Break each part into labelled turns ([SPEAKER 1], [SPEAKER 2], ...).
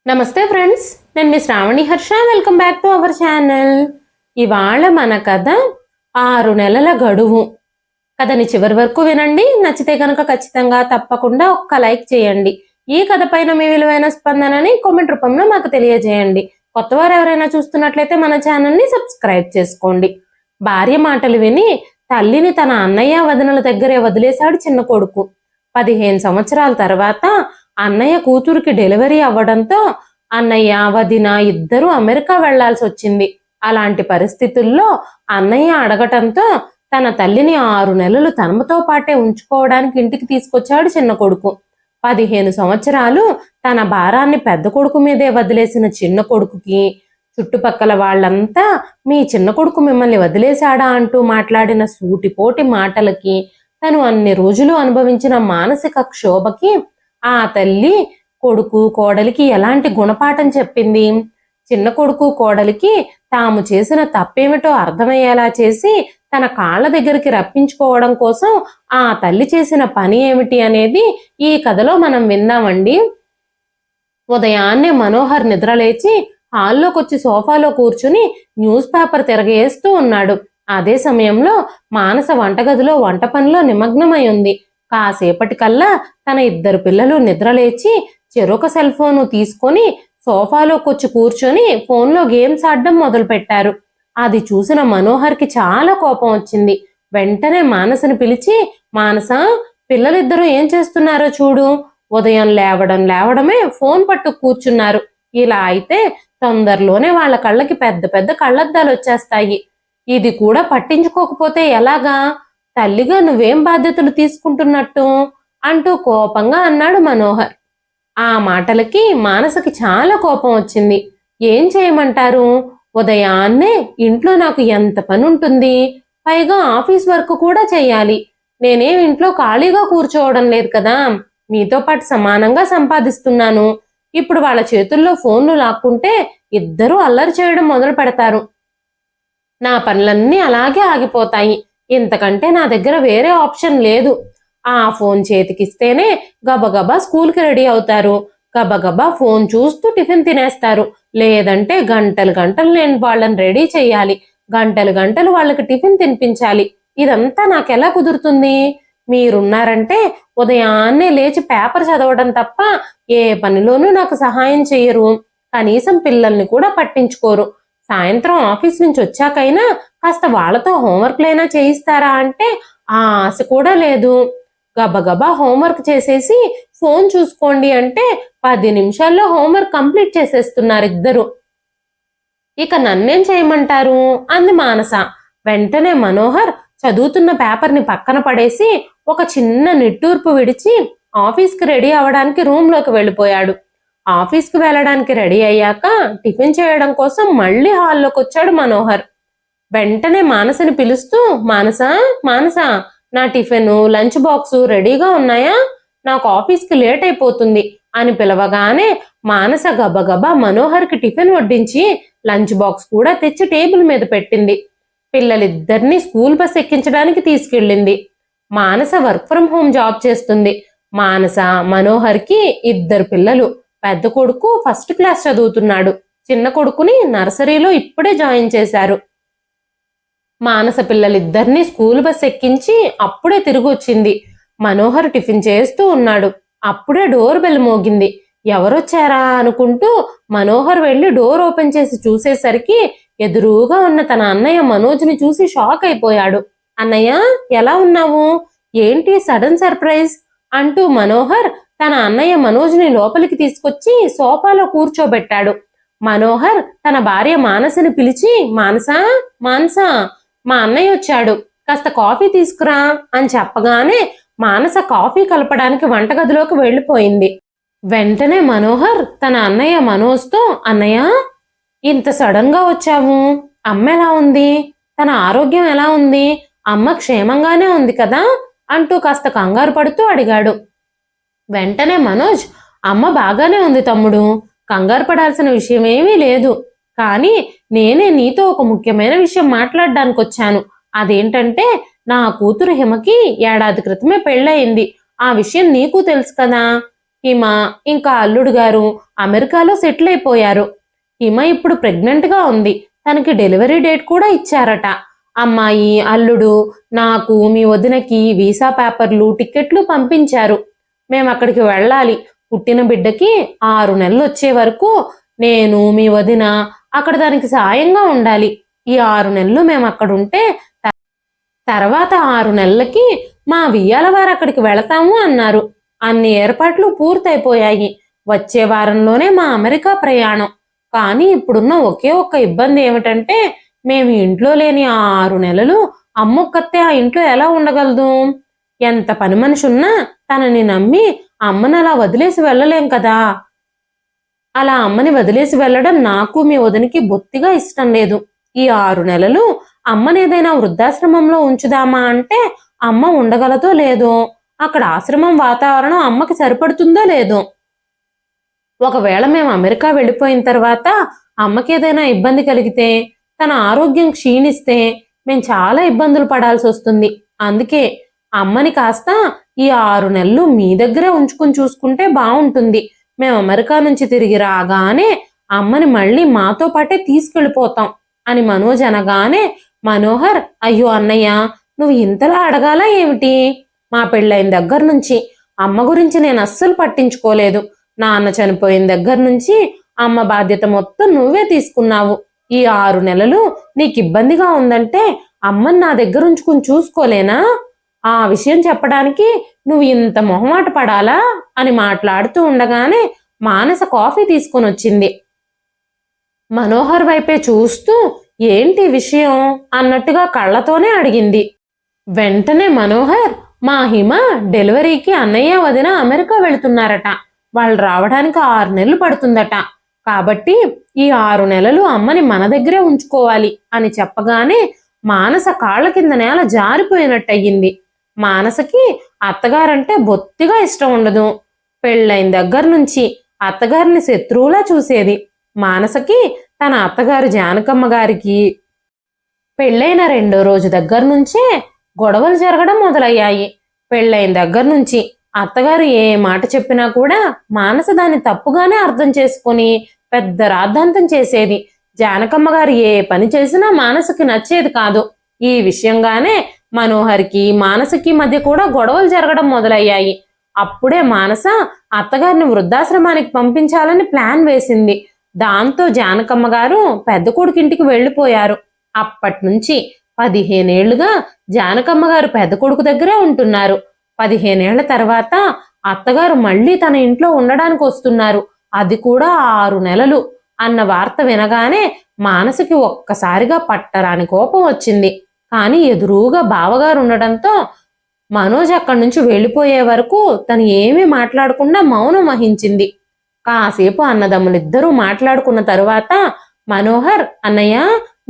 [SPEAKER 1] నమస్తే ఫ్రెండ్స్, నేను మీ Shravani Harsha. Welcome back to our channel. ఇవాళ మన కథ 6 నెలల గడువు. కథని చివరి వరకు వినండి. నచ్చితే కనుక ఖచ్చితంగా తప్పకుండా ఒక్క లైక్ చేయండి. ఈ కథ పైన మీ విలువైన స్పందనని కామెంట్ రూపంలో మాకు తెలియజేయండి. కొత్తవారు ఎవరైనా చూస్తున్నట్లయితే మన ఛానల్ని సబ్స్క్రైబ్ చేసుకోండి. భార్య మాటలు విని తల్లిని తన అన్నయ్య వదినల దగ్గరే వదిలేశాడు చిన్న కొడుకు. 15 సంవత్సరాల తర్వాత అన్నయ్య కూతురికి డెలివరీ అవ్వడంతో అన్నయ్య వదిన ఇద్దరూ అమెరికా వెళ్లాల్సి వచ్చింది. అలాంటి పరిస్థితుల్లో అన్నయ్య అడగటంతో తన తల్లిని 6 నెలలు తనతో పాటే ఉంచుకోవడానికి ఇంటికి తీసుకొచ్చాడు చిన్న కొడుకు. 15 సంవత్సరాలు తన భారాన్ని పెద్ద కొడుకు మీదే వదిలేసిన చిన్న కొడుకుకి చుట్టుపక్కల వాళ్ళంతా మీ చిన్న కొడుకు మిమ్మల్ని వదిలేశాడా అంటూ మాట్లాడిన సూటిపోటి మాటలకి, తను అన్ని రోజులు అనుభవించిన మానసిక క్షోభకి ఆ తల్లి కొడుకు కోడలికి ఎలాంటి గుణపాఠం చెప్పింది. చిన్న కొడుకు కోడలికి తాము చేసిన తప్పేమిటో అర్థమయ్యేలా చేసి తన కాళ్ళ దగ్గరికి రప్పించుకోవడం కోసం ఆ తల్లి చేసిన పని ఏమిటి అనేది ఈ కథలో మనం విందామండి. ఉదయాన్నే మనోహర్ నిద్రలేచి హాల్లోకి వచ్చి సోఫాలో కూర్చుని న్యూస్ పేపర్ తిరగేస్తూ ఉన్నాడు. అదే సమయంలో మానస వంటగదిలో వంట పనిలో నిమగ్నమై ఉంది. కాసేపటికల్లా తన 2 పిల్లలు నిద్రలేచి చెరొక సెల్ ఫోను తీసుకొని సోఫాలోకొచ్చి కూర్చొని ఫోన్లో గేమ్స్ ఆడడం మొదలు పెట్టారు. అది చూసిన మనోహర్కి చాలా కోపం వచ్చింది. వెంటనే మానసని పిలిచి, మానస, పిల్లలిద్దరూ ఏం చేస్తున్నారో చూడు. ఉదయం లేవడమే ఫోన్ పట్టు కూర్చున్నారు. ఇలా అయితే తొందరలోనే వాళ్ళ కళ్ళకి పెద్ద పెద్ద కళ్ళద్దాలు వచ్చేస్తాయి. ఇది కూడా పట్టించుకోకపోతే ఎలాగా? తల్లిగా నువ్వేం బాధ్యతలు తీసుకుంటున్నట్టు అంటూ కోపంగా అన్నాడు మనోహర్. ఆ మాటలకి మానసకి చాలా కోపం వచ్చింది. ఏం చేయమంటారు? ఉదయాన్నే ఇంట్లో నాకు ఎంత పని ఉంటుంది, పైగా ఆఫీస్ వర్క్ కూడా చెయ్యాలి. నేనేం ఇంట్లో ఖాళీగా కూర్చోవడం లేదు కదా, మీతో పాటు సమానంగా సంపాదిస్తున్నాను. ఇప్పుడు వాళ్ళ చేతుల్లో ఫోన్లు లాక్కుంటే ఇద్దరూ అల్లరి చేయడం మొదలు పెడతారు. నా పనులన్నీ అలాగే ఆగిపోతాయి. ఇంతకంటే నా దగ్గర వేరే ఆప్షన్ లేదు. ఆ ఫోన్ చేతికిస్తేనే గబగబా స్కూల్కి రెడీ అవుతారు. గబగబా ఫోన్ చూస్తూ టిఫిన్ తినేస్తారు. లేదంటే గంటలు గంటలు నేను వాళ్ళని రెడీ చేయాలి. గంటలు గంటలు వాళ్ళకి టిఫిన్ తినిపించాలి. ఇదంతా నాకెలా కుదురుతుంది? మీరున్నారంటే ఉదయాన్నే లేచి పేపర్ చదవడం తప్ప ఏ పనిలోనూ నాకు సహాయం చెయ్యరు. కనీసం పిల్లల్ని కూడా పట్టించుకోరు. సాయంత్రం ఆఫీస్ నుంచి వచ్చాకైనా కాస్త వాళ్ళతో హోంవర్క్లైనా చేయిస్తారా అంటే ఆ ఆశ కూడా లేదు. గబగబా హోంవర్క్ చేసేసి ఫోన్ చూసుకోండి అంటే 10 నిమిషాల్లో హోంవర్క్ కంప్లీట్ చేసేస్తున్నారు ఇద్దరు. ఇక నన్నేం చేయమంటారు అంది మానస. వెంటనే మనోహర్ చదువుతున్న పేపర్ని పక్కన పడేసి ఒక చిన్న నిట్టూర్పు విడిచి ఆఫీస్కి రెడీ అవడానికి రూమ్లోకి వెళ్ళిపోయాడు. ఆఫీస్కి వెళ్ళడానికి రెడీ అయ్యాక టిఫిన్ చేయడం కోసం మళ్ళీ హాల్లోకి వచ్చాడు మనోహర్. వెంటనే మానసని పిలుస్తూ, మానస, మానస, నా టిఫిన్ లంచ్ బాక్సు రెడీగా ఉన్నాయా? నాకు ఆఫీస్కి లేట్ అయిపోతుంది అని పిలవగానే మానస గబగబా మనోహర్కి టిఫిన్ వడ్డించి లంచ్ బాక్స్ కూడా తెచ్చి టేబుల్ మీద పెట్టింది. పిల్లలిద్దరినీ స్కూల్ బస్ ఎక్కించడానికి తీసుకెళ్ళింది. మానస వర్క్ ఫ్రం హోమ్ జాబ్ చేస్తుంది. మానస, మనోహర్కి 2 పిల్లలు. పెద్ద కొడుకు ఫస్ట్ క్లాస్ చదువుతున్నాడు. చిన్న కొడుకుని నర్సరీలో ఇప్పుడే జాయిన్ చేశారు. మానస పిల్లలిద్దరినీ స్కూల్ బస్ ఎక్కించి అప్పుడే తిరిగి వచ్చింది. మనోహర్ టిఫిన్ చేస్తూ ఉన్నాడు. అప్పుడే డోర్ బెల్ మోగింది. ఎవరొచ్చారా అనుకుంటూ మనోహర్ వెళ్లి డోర్ ఓపెన్ చేసి చూసేసరికి ఎదురుగా ఉన్న తన అన్నయ్య మనోజ్ని చూసి షాక్ అయిపోయాడు. అన్నయ్య, ఎలా ఉన్నావు? ఏంటి సడన్ సర్ప్రైజ్ అంటూ మనోహర్ తన అన్నయ్య మనోజ్ని లోపలికి తీసుకొచ్చి సోఫాలో కూర్చోబెట్టాడు. మనోహర్ తన భార్య మానసని పిలిచి, మానస, మానస, మా అన్నయ్య వచ్చాడు, కాస్త కాఫీ తీసుకురా అని చెప్పగానే మానస కాఫీ కలపడానికి వంటగదిలోకి వెళ్ళిపోయింది. వెంటనే మనోహర్ తన అన్నయ్య మనోజ్తో, అన్నయ్య, ఇంత సడన్ గా వచ్చావు, అమ్మ ఎలా ఉంది? తన ఆరోగ్యం ఎలా ఉంది? అమ్మ క్షేమంగానే ఉంది కదా అంటూ కాస్త కంగారు పడుతూ అడిగాడు. వెంటనే మనోజ్, అమ్మ బాగానే ఉంది తమ్ముడు, కంగారు పడాల్సిన విషయం ఏమీ లేదు. కానీ నేనే నీతో ఒక ముఖ్యమైన విషయం మాట్లాడడానికి వచ్చాను. అదేంటంటే నా కూతురు హిమకి 1 ఏడాది క్రితమే పెళ్ళయింది. ఆ విషయం నీకు తెలుసు కదా. హిమ ఇంకా అల్లుడు గారు అమెరికాలో సెటిల్ అయిపోయారు. హిమ ఇప్పుడు ప్రెగ్నెంట్గా ఉంది. తనకి డెలివరీ డేట్ కూడా ఇచ్చారట. అమ్మాయి, అల్లుడు, నాకు, మీ వదినకి వీసా పేపర్లు, టికెట్లు పంపించారు. మేము అక్కడికి వెళ్ళాలి. పుట్టిన బిడ్డకి 6 నెలలు వచ్చే వరకు నేను, మీ వదిన అక్కడ దానికి సాయంగా ఉండాలి. ఈ 6 నెలలు మేము అక్కడ ఉంటే తర్వాత 6 నెలలకి మా వియ్యాల వారు అక్కడికి వెళతాము అన్నారు. అన్ని ఏర్పాట్లు పూర్తయిపోయాయి. వచ్చే వారంలోనే మా అమెరికా ప్రయాణం. కానీ ఇప్పుడున్న ఒకే ఒక్క ఇబ్బంది ఏమిటంటే మేము ఇంట్లో లేని ఆ 6 నెలలు అమ్మొక్కతే ఆ ఇంట్లో ఎలా ఉండగలదు? ఎంత పని మనిషి ఉన్నా తనని నమ్మి అమ్మని అలా వదిలేసి వెళ్ళలేం కదా. అలా అమ్మని వదిలేసి వెళ్ళడం నాకు, మీ వదినికి బొత్తిగా ఇష్టం లేదు. ఈ 6 నెలలు అమ్మని ఏదైనా వృద్ధాశ్రమంలో ఉంచుదామా అంటే అమ్మ ఉండగలదో లేదో, అక్కడ ఆశ్రమం వాతావరణం అమ్మకి సరిపడుతుందో లేదో. ఒకవేళ మేము అమెరికా వెళ్ళిపోయిన తర్వాత అమ్మకి ఏదైనా ఇబ్బంది కలిగితే, తన ఆరోగ్యం క్షీణిస్తే మేము చాలా ఇబ్బందులు పడాల్సి వస్తుంది. అందుకే అమ్మని కాస్త ఈ 6 నెలలు మీ దగ్గరే ఉంచుకుని చూసుకుంటే బాగుంటుంది. మేము అమెరికా నుంచి తిరిగి రాగానే అమ్మని మళ్ళీ మాతో పాటే తీసుకెళ్ళిపోతాం అని మనోజ్ అనగానే మనోహర్, అయ్యో అన్నయ్య, నువ్వు ఇంతలా అడగాలా ఏమిటి? మా పెళ్ళైన దగ్గర నుంచి అమ్మ గురించి నేను అస్సలు పట్టించుకోలేదు. నాన్న చనిపోయిన దగ్గర నుంచి అమ్మ బాధ్యత మొత్తం నువ్వే తీసుకున్నావు. ఈ 6 నెలలు నీకు ఇబ్బందిగా ఉందంటే అమ్మని నా దగ్గర ఉంచుకుని చూసుకోలేనా? ఆ విషయం చెప్పడానికి నువ్వు ఇంత మొహమాట పడాలా అని మాట్లాడుతూ ఉండగానే మానస కాఫీ తీసుకొని వచ్చింది. మనోహర్ వైపే చూస్తూ ఏంటి విషయం అన్నట్టుగా కళ్ళతోనే అడిగింది. వెంటనే మనోహర్, మా హిమ డెలివరీకి అన్నయ్య వదిన అమెరికా వెళుతున్నారట. వాళ్ళు రావడానికి 6 నెలలు పడుతుందట. కాబట్టి ఈ 6 నెలలు అమ్మని మన దగ్గరే ఉంచుకోవాలి అని చెప్పగానే మానస కాళ్ళ కింద నేల జారిపోయినట్టయింది. మానసకి అత్తగారంటే బొత్తిగా ఇష్టం ఉండదు. పెళ్ళైన దగ్గర నుంచి అత్తగారిని శత్రువులా చూసేది. మానసకి తన అత్తగారు జానకమ్మ గారికి పెళ్ళైన 2వ రోజు దగ్గర నుంచే గొడవలు జరగడం మొదలయ్యాయి. పెళ్ళైన దగ్గర నుంచి అత్తగారు ఏ మాట చెప్పినా కూడా మానస దాన్ని తప్పుగానే అర్థం చేసుకుని పెద్ద రాద్ధాంతం చేసేది. జానకమ్మ గారు ఏ పని చేసినా మానసకి నచ్చేది కాదు. ఈ విషయంగానే మనోహర్కి, మానసకి మధ్య కూడా గొడవలు జరగడం మొదలయ్యాయి. అప్పుడే మానస అత్తగారిని వృద్ధాశ్రమానికి పంపించాలని ప్లాన్ వేసింది. దాంతో జానకమ్మ గారు పెద్ద కొడుకింటికి వెళ్ళిపోయారు. అప్పటి నుంచి 15 ఏళ్లుగా జానకమ్మ గారు పెద్ద కొడుకు దగ్గరే ఉంటున్నారు. 15 ఏళ్ల తర్వాత అత్తగారు మళ్ళీ తన ఇంట్లో ఉండడానికి వస్తున్నారు. అది కూడా 6 నెలలు అన్న వార్త వినగానే మానసకి ఒక్కసారిగా పట్టరాని కోపం వచ్చింది. కానీ ఎదురుగా బావగారు ఉండడంతో మనోజ్ అక్కడి నుంచి వెళ్ళిపోయే వరకు తను ఏమీ మాట్లాడకుండా మౌనం వహించింది. కాసేపు అన్నదమ్ములిద్దరూ మాట్లాడుకున్న తరువాత మనోహర్, అన్నయ్య,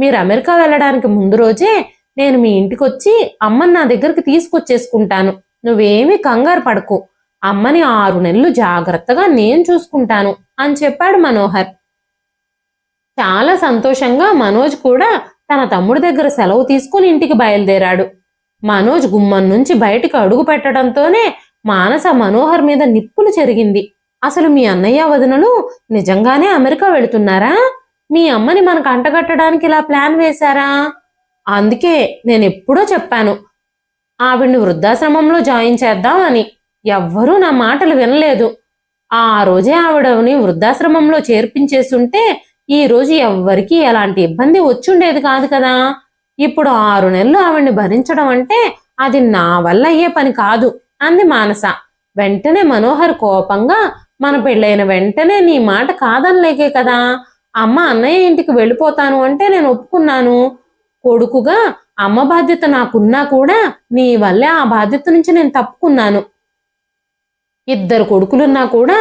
[SPEAKER 1] మీరు అమెరికా వెళ్ళడానికి ముందు రోజే నేను మీ ఇంటికొచ్చి అమ్మని నా దగ్గరికి తీసుకొచ్చేసుకుంటాను. నువ్వేమీ కంగారు పడకు. అమ్మని 6 నెలలు జాగ్రత్తగా నేను చూసుకుంటాను అని చెప్పాడు మనోహర్. చాలా సంతోషంగా మనోజ్ కూడా తన తమ్ముడి దగ్గర సెలవు తీసుకుని ఇంటికి బయలుదేరాడు. మనోజ్ గుమ్మం నుంచి బయటికి అడుగు పెట్టడంతోనే మానస మనోహర్ మీద నిప్పులు చెరిగింది. అసలు మీ అన్నయ్య వదినలు నిజంగానే అమెరికా వెళుతున్నారా? మీ అమ్మని మనకు అంటగట్టడానికి ఇలా ప్లాన్ వేశారా? అందుకే నేను ఎప్పుడో చెప్పాను ఆవిడ్ని వృద్ధాశ్రమంలో జాయిన్ చేద్దాం అని. ఎవ్వరూ నా మాటలు వినలేదు. ఆ రోజే ఆవిడని వృద్ధాశ్రమంలో చేర్పించేస్తుంటే ఈ రోజు ఎవ్వరికీ ఎలాంటి ఇబ్బంది వచ్చుండేది కాదు కదా. ఇప్పుడు 6 నెలలు ఆవిడ్ని భరించడం అంటే అది నా వల్ల అయ్యే పని కాదు అంది మానస. వెంటనే మనోహర్ కోపంగా, మన పెళ్ళైన వెంటనే నీ మాట కాదనలేకే కదా అమ్మ అన్నయ్య ఇంటికి వెళ్ళిపోతాను అంటే నేను ఒప్పుకున్నాను. కొడుకుగా అమ్మ బాధ్యత నాకున్నా కూడా నీ వల్లే ఆ బాధ్యత నుంచి నేను తప్పుకున్నాను. 2 కొడుకులున్నా కూడా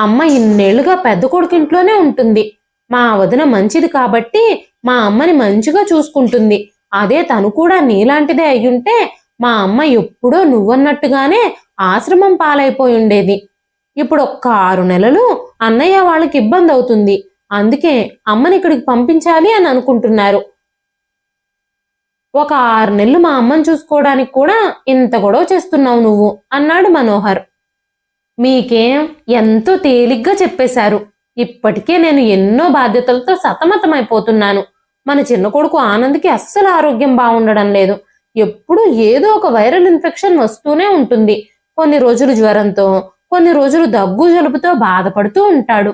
[SPEAKER 1] అమ్మ ఇన్నేళ్లుగా పెద్ద కొడుకింట్లోనే ఉంటుంది. మా వదిన మంచిది కాబట్టి మా అమ్మని మంచిగా చూసుకుంటుంది. అదే తను కూడా నీలాంటిదే అయ్యుంటే మా అమ్మ ఎప్పుడో నువ్వన్నట్టుగానే ఆశ్రమం పాలైపోయి ఉండేది. ఇప్పుడు ఒక్క 6 నెలలు అన్నయ్య వాళ్ళకి ఇబ్బంది అవుతుంది. అందుకే అమ్మని ఇక్కడికి పంపించాలి అని అనుకుంటున్నారు. ఒక 6 నెలలు మా అమ్మని చూసుకోవడానికి కూడా ఇంత గొడవ చేస్తున్నావు నువ్వు అన్నాడు మనోహర్. మీకేం ఎంతో తేలిగ్గా చెప్పేశారు. ఇప్పటికే నేను ఎన్నో బాధ్యతలతో సతమతమైపోతున్నాను. మన చిన్న కొడుకు ఆనంద్కి అస్సలు ఆరోగ్యం బాగుండడం లేదు. ఎప్పుడు ఏదో ఒక వైరల్ ఇన్ఫెక్షన్ వస్తూనే ఉంటుంది. కొన్ని రోజులు జ్వరంతో, కొన్ని రోజులు దగ్గు జలుబుతో బాధపడుతూ ఉంటాడు.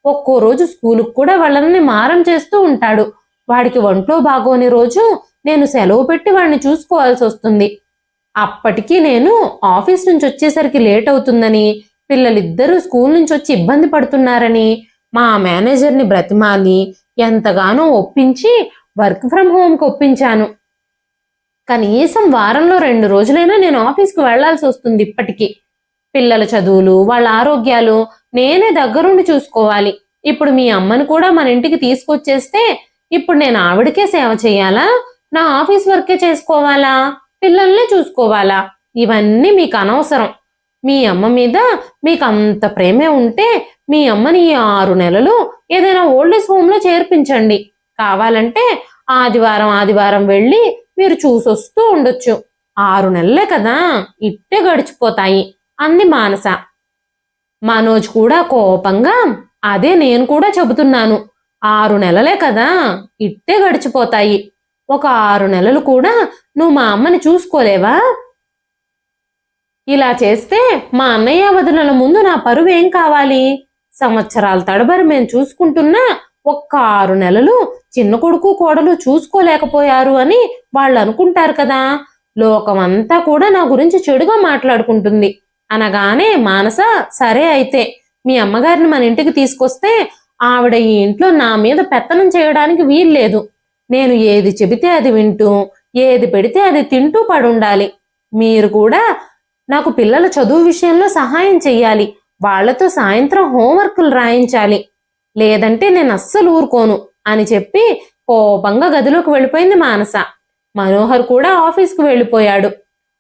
[SPEAKER 1] ఒక్కో రోజు స్కూలుకు కూడా వాళ్ళని మారం చేస్తూ ఉంటాడు. వాడికి ఒంట్లో బాగోని రోజు నేను సెలవు పెట్టి వాడిని చూసుకోవాల్సి వస్తుంది. అప్పటికి నేను ఆఫీస్ నుంచి వచ్చేసరికి లేట్ అవుతుందని, పిల్లలిద్దరూ స్కూల్ నుంచి వచ్చి ఇబ్బంది పడుతున్నారని మా మేనేజర్ని బ్రతిమాలి ఎంతగానో ఒప్పించి వర్క్ ఫ్రం హోమ్కి ఒప్పించాను. కనీసం వారంలో 2 రోజులైనా నేను ఆఫీస్కి వెళ్లాల్సి వస్తుంది. ఇప్పటికీ పిల్లల చదువులు, వాళ్ళ ఆరోగ్యాలు నేనే దగ్గరుండి చూసుకోవాలి. ఇప్పుడు మీ అమ్మను కూడా మన ఇంటికి తీసుకొచ్చేస్తే ఇప్పుడు నేను ఆవిడకే సేవ చేయాలా, నా ఆఫీస్ వర్కే చేసుకోవాలా, పిల్లల్ని చూసుకోవాలా? ఇవన్నీ మీకు అనవసరం. మీ అమ్మ మీద మీకు అంత ప్రేమే ఉంటే మీ అమ్మని ఈ 6 నెలలు ఏదైనా ఓల్డేజ్ హోమ్ లో చేర్పించండి. కావాలంటే ఆదివారం ఆదివారం వెళ్ళి మీరు చూసొస్తూ ఉండొచ్చు. 6 నెలలే కదా, ఇట్టే గడిచిపోతాయి అంది మానస. మనోజ్ కూడా కోపంగా, అదే నేను కూడా చెబుతున్నాను. 6 నెలలే కదా, ఇట్టే గడిచిపోతాయి. ఒక 6 నెలలు కూడా నువ్వు మా అమ్మని చూసుకోలేవా? ఇలా చేస్తే మా అన్నయ్య వదినల ముందు నా పరువు ఏం కావాలి? సంవత్సరాల తడబడి మేము చూసుకుంటున్నా ఒక్క 6 నెలలు చిన్న కొడుకు కోడలు చూసుకోలేకపోయారు అని వాళ్ళు అనుకుంటారు కదా. లోకమంతా కూడా నా గురించి చెడుగా మాట్లాడుకుంటుంది అనగానే మానస, సరే అయితే మీ అమ్మగారిని మన ఇంటికి తీసుకొస్తే ఆవిడ ఈ ఇంట్లో నా మీద పెత్తనం చేయడానికి వీల్లేదు. నేను ఏది చెబితే అది వింటూ, ఏది పెడితే అది తింటూ పడుండాలి. మీరు కూడా నాకు పిల్లల చదువు విషయంలో సహాయం చెయ్యాలి. వాళ్లతో సాయంత్రం హోంవర్క్లు రాయించాలి. లేదంటే నేను అస్సలు ఊరుకోను అని చెప్పి కోపంగా గదిలోకి వెళ్ళిపోయింది మానస. మనోహర్ కూడా ఆఫీస్కి వెళ్ళిపోయాడు.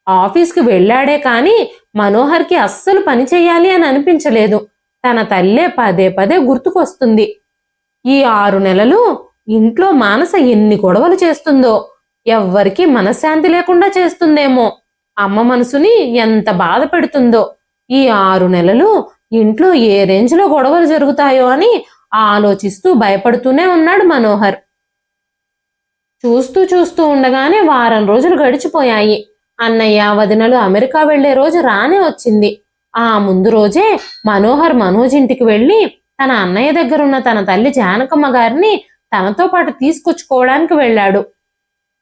[SPEAKER 1] ఆఫీస్కి వెళ్ళాడే కానీ మనోహర్కి అస్సలు పని చెయ్యాలి అని అనిపించలేదు. తన తల్లే పదే పదే గుర్తుకొస్తుంది. ఈ 6 నెలలు ఇంట్లో మానస ఎన్ని గొడవలు చేస్తుందో, ఎవ్వరికి మనశ్శాంతి లేకుండా చేస్తుందేమో, అమ్మ మనసుని ఎంత బాధ పెడుతుందో. ఈ 6 నెలలు ఇంట్లో ఏ రేంజ్లో గొడవలు జరుగుతాయో అని ఆలోచిస్తూ భయపడుతూనే ఉన్నాడు మనోహర్. చూస్తూ చూస్తూ ఉండగానే వారం రోజులు గడిచిపోయాయి. అన్నయ్య వదినలు అమెరికా వెళ్లే రోజు రానే వచ్చింది. ఆ ముందు రోజే మనోహర్ మనోజ్ ఇంటికి వెళ్ళి తన అన్నయ్య దగ్గరున్న తన తల్లి జానకమ్మ గారిని తనతో పాటు తీసుకొచ్చుకోవడానికి వెళ్ళాడు.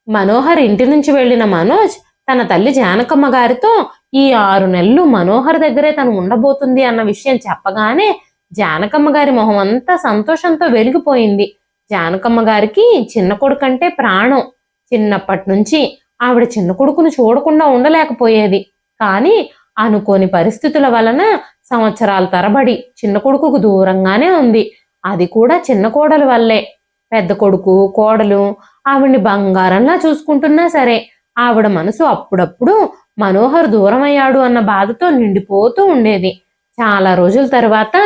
[SPEAKER 1] మనోహర్ ఇంటి నుంచి వెళ్లిన మనోజ్ తన తల్లి జానకమ్మ గారితో ఈ 6 నెలలు మనోహర్ దగ్గరే తను ఉండబోతుంది అన్న విషయం చెప్పగానే జానకమ్మ గారి మొహం అంతా సంతోషంతో వెలిగిపోయింది. జానకమ్మ గారికి చిన్న కొడుకంటే ప్రాణం. చిన్నప్పటి నుంచి ఆవిడ చిన్న కొడుకును చూడకుండా ఉండలేకపోయేది. కానీ అనుకోని పరిస్థితుల వలన సంవత్సరాల తరబడి చిన్న కొడుకుకు దూరంగానే ఉంది. అది కూడా చిన్న కోడల వల్లే. పెద్ద కొడుకు కోడలు ఆవిడ్ని బంగారంలా చూసుకుంటున్నా సరే ఆవిడ మనసు అప్పుడప్పుడు మనోహర్ దూరమయ్యాడు అన్న బాధతో నిండిపోతూ ఉండేది. చాలా రోజుల తర్వాత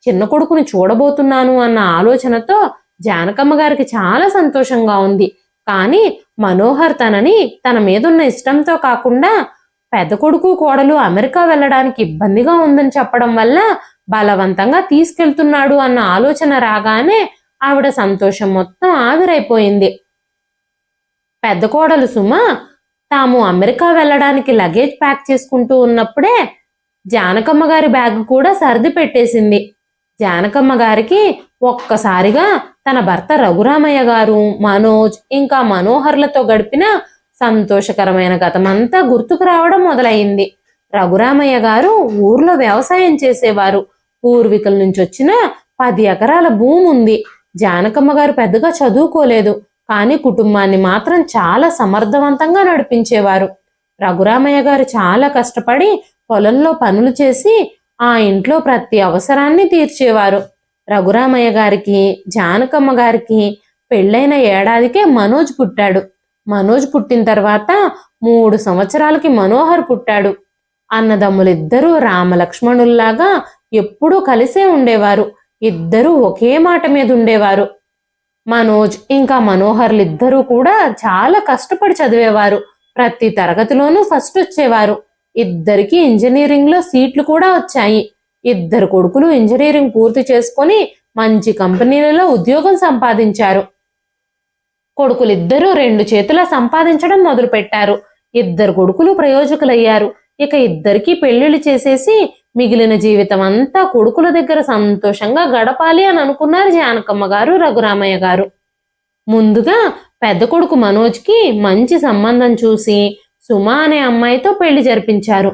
[SPEAKER 1] చిన్న కొడుకుని చూడబోతున్నాను అన్న ఆలోచనతో జానకమ్మ గారికి చాలా సంతోషంగా ఉంది. కానీ మనోహర్ తనని తన మీదున్న ఇష్టంతో కాకుండా పెద్ద కొడుకు కోడలు అమెరికా వెళ్ళడానికి ఇబ్బందిగా ఉందని చెప్పడం వల్ల బలవంతంగా తీసుకెళ్తున్నాడు అన్న ఆలోచన రాగానే ఆవిడ సంతోషం మొత్తం ఆవిరైపోయింది. పెద్ద కోడలు సుమ తాము అమెరికా వెళ్ళడానికి లగేజ్ ప్యాక్ చేసుకుంటూ ఉన్నప్పుడే జానకమ్మ గారి బ్యాగ్ కూడా సర్ది పెట్టేసింది. జానకమ్మ గారికి ఒక్కసారిగా తన భర్త రఘురామయ్య గారు, మనోజ్ ఇంకా మనోహర్లతో గడిపిన సంతోషకరమైన గతమంతా గుర్తుకు రావడం మొదలైంది. రఘురామయ్య గారు ఊర్లో వ్యవసాయం చేసేవారు. పూర్వీకుల నుంచి వచ్చిన 10 ఎకరాల భూమి ఉంది. జానకమ్మ గారు పెద్దగా చదువుకోలేదు, కానీ కుటుంబాన్ని మాత్రం చాలా సమర్థవంతంగా నడిపించేవారు. రఘురామయ్య గారు చాలా కష్టపడి పొలంలో పనులు చేసి ఆ ఇంట్లో ప్రతి అవసరాన్ని తీర్చేవారు. రఘురామయ్య గారికి జానకమ్మ గారికి పెళ్ళైన ఏడాదికే మనోజ్ పుట్టాడు. మనోజ్ పుట్టిన తర్వాత 3 సంవత్సరాలకి మనోహర్ పుట్టాడు. అన్నదమ్ములిద్దరూ రామలక్ష్మణుల్లాగా ఎప్పుడూ కలిసే ఉండేవారు. ఇద్దరూ ఒకే మాట మీద ఉండేవారు. మనోజ్ ఇంకా మనోహర్లిద్దరూ కూడా చాలా కష్టపడి చదివేవారు. ప్రతి తరగతిలోనూ ఫస్ట్ వచ్చేవారు. ఇద్దరికి ఇంజనీరింగ్ లో సీట్లు కూడా వచ్చాయి. ఇద్దరు కొడుకులు ఇంజనీరింగ్ పూర్తి చేసుకొని మంచి కంపెనీలలో ఉద్యోగం సంపాదించారు. కొడుకులిద్దరూ 2 చేతుల సంపాదించడం మొదలుపెట్టారు. ఇద్దరు కొడుకులు ప్రయోజకులయ్యారు. ఇక ఇద్దరికీ పెళ్లిళ్ళు చేసేసి మిగిలిన జీవితం అంతా కొడుకుల దగ్గర సంతోషంగా గడపాలి అని అనుకున్నారు జానకమ్మ గారు, రఘురామయ్య గారు. ముందుగా పెద్ద కొడుకు మనోజ్కి మంచి సంబంధం చూసి సుమ అనే అమ్మాయితో పెళ్లి జరిపించారు.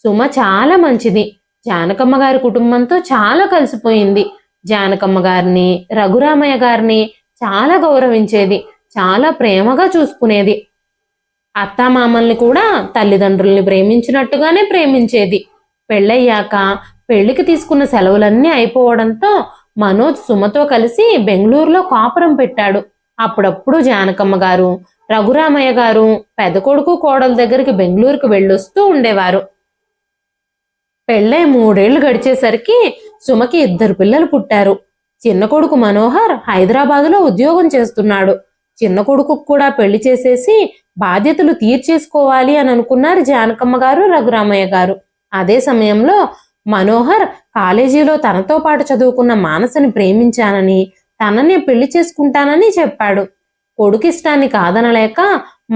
[SPEAKER 1] సుమ చాలా మంచిది. జానకమ్మ గారి కుటుంబంతో చాలా కలిసిపోయింది. జానకమ్మ గారిని, రఘురామయ్య గారిని చాలా గౌరవించేది, చాలా ప్రేమగా చూసుకునేది. అత్తామామల్ని కూడా తల్లిదండ్రుల్ని ప్రేమించినట్టుగానే ప్రేమించేది. పెళ్ళయ్యాక పెళ్లికి తీసుకున్న సెలవులన్నీ అయిపోవడంతో మనోజ్ సుమతో కలిసి బెంగళూరులో కాపురం పెట్టాడు. అప్పుడప్పుడు జానకమ్మ గారు, రఘురామయ్య గారు పెద్ద కొడుకు కోడల దగ్గరికి బెంగళూరుకు వెళ్ళొస్తూ ఉండేవారు. పెళ్ళై 3 ఏళ్లు గడిచేసరికి సుమకి 2 పిల్లలు పుట్టారు. చిన్న కొడుకు మనోహర్ హైదరాబాదులో ఉద్యోగం చేస్తున్నాడు. చిన్న కొడుకు కూడా పెళ్లి చేసేసి బాధ్యతలు తీర్చేసుకోవాలి అని అనుకున్నారు జానకమ్మ గారు, రఘురామయ్య గారు. అదే సమయంలో మనోహర్ కాలేజీలో తనతో పాటు చదువుకున్న మానసని ప్రేమించానని, తననే పెళ్లి చేసుకుంటానని చెప్పాడు. కొడుకిష్టాన్ని కాదనలేక